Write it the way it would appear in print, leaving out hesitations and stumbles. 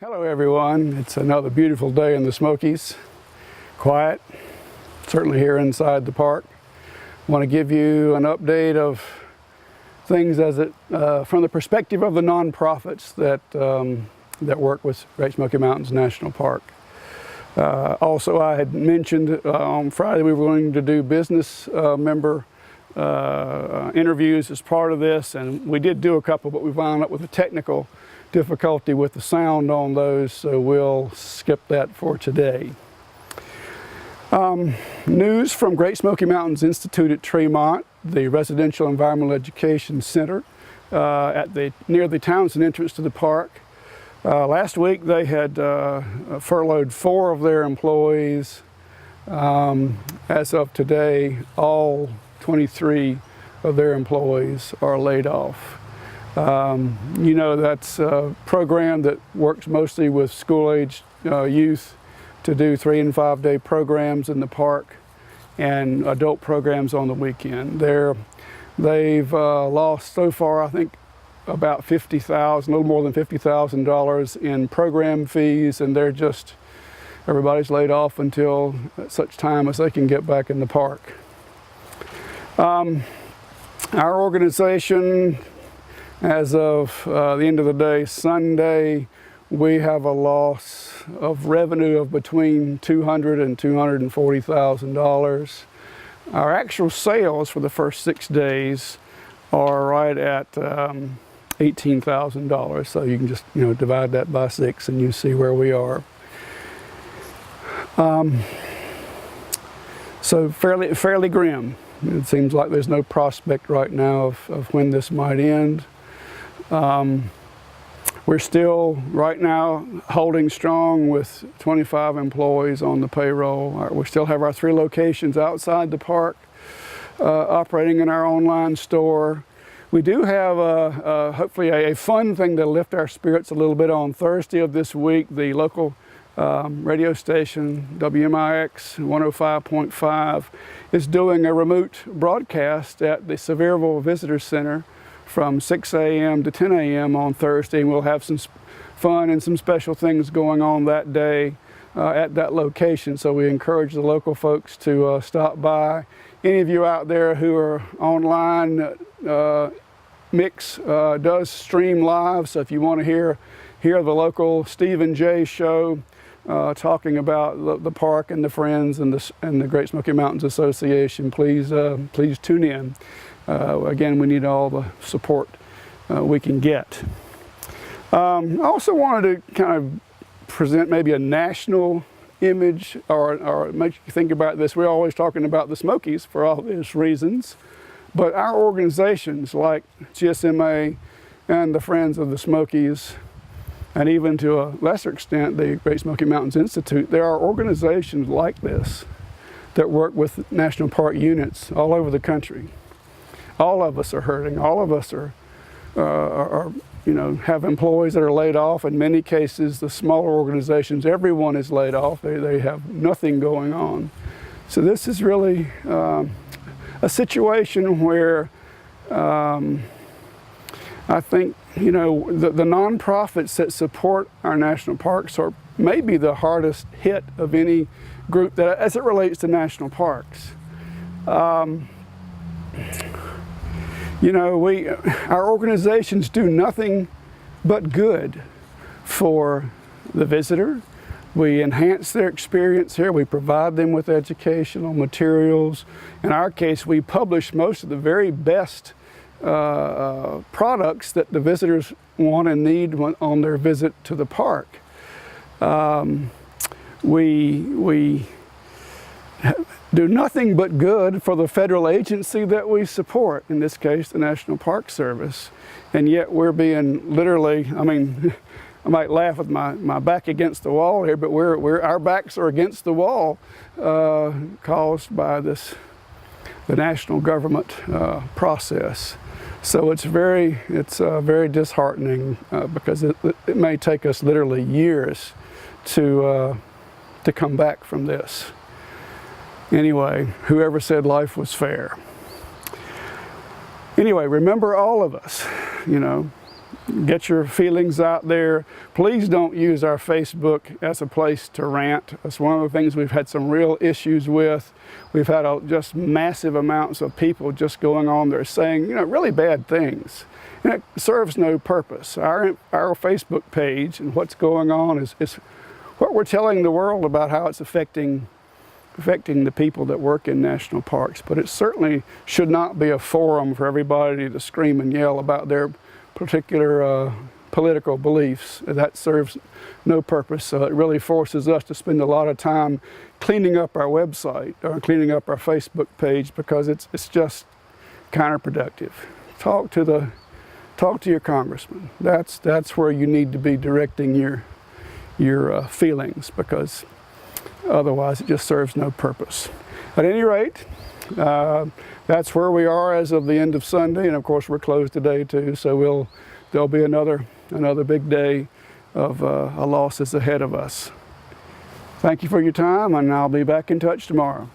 Hello everyone, it's another beautiful day in the Smokies. Quiet, certainly here inside the park. I want to give you an update of things from the perspective of the nonprofits that work with Great Smoky Mountains National Park. Also, I had mentioned on Friday we were going to do business member interviews as part of this, and we did do a couple, but we wound up with a technical difficulty with the sound on those, so we'll skip that for today. News from Great Smoky Mountains Institute at Tremont, the Residential Environmental Education Center near the Townsend entrance to the park. Last week they had furloughed 4 of their employees. As of today, all 23 of their employees are laid off. You know, that's a program that works mostly with school-aged youth to do 3- and 5-day programs in the park and adult programs on the weekend. They've lost so far, I think, about $50,000, a little more than $50,000 in program fees, and everybody's laid off until such time as they can get back in the park. Our organization, as of the end of the day, Sunday, we have a loss of revenue of between $200,000 and $240,000. Our actual sales for the first 6 days are right at $18,000. So you can just divide that by 6 and you see where we are. So fairly grim. It seems like there's no prospect right now of when this might end. We're still right now holding strong with 25 employees on the payroll. We still have our 3 locations outside the park operating in our online store. We do have hopefully a fun thing to lift our spirits a little bit on Thursday of this week. The local radio station, WMIX 105.5, is doing a remote broadcast at the Sevierville Visitor Center from 6 a.m. to 10 a.m. on Thursday, and we'll have some fun and some special things going on that day at that location. So we encourage the local folks to stop by. Any of you out there who are online, Mix does stream live, so if you want to hear the local Steve and Jay show talking about the park and the friends and the Great Smoky Mountains Association, please tune in. Again, we need all the support we can get. I also wanted to kind of present maybe a national image or make you think about this. We're always talking about the Smokies for obvious reasons, but our organizations like GSMA and the Friends of the Smokies, and even to a lesser extent the Great Smoky Mountains Institute, there are organizations like this that work with national park units all over the country. All of us are hurting. All of us are have employees that are laid off. In many cases, the smaller organizations, everyone is laid off. They have nothing going on. So this is really a situation where I think the nonprofits that support our national parks are maybe the hardest hit of any group that, as it relates to national parks. Our organizations do nothing but good for the visitor. We enhance their experience here. We provide them with educational materials. In our case, we publish most of the very best products that the visitors want and need on their visit to the park. We do nothing but good for the federal agency that we support, in this case the National Park Service, and yet we're being literally, I might laugh with my back against the wall here, but our backs are against the wall caused by the national government process. So it's very disheartening because it may take us literally years to come back from this. Anyway, whoever said life was fair? Anyway, remember all of us, get your feelings out there. Please don't use our Facebook as a place to rant. That's one of the things we've had some real issues with. We've had just massive amounts of people just going on there saying, really bad things. And it serves no purpose. Our Facebook page and what's going on is what we're telling the world about how it's affecting the people that work in national parks. But it certainly should not be a forum for everybody to scream and yell about their particular political beliefs. That serves no purpose. So it really forces us to spend a lot of time cleaning up our website or cleaning up our Facebook page, because it's just counterproductive. Talk to your congressman. That's where you need to be directing your feelings, because otherwise it just serves no purpose. At any rate, that's where we are as of the end of Sunday, and of course we're closed today too, so there'll be another big day of losses ahead of us. Thank you for your time, and I'll be back in touch tomorrow.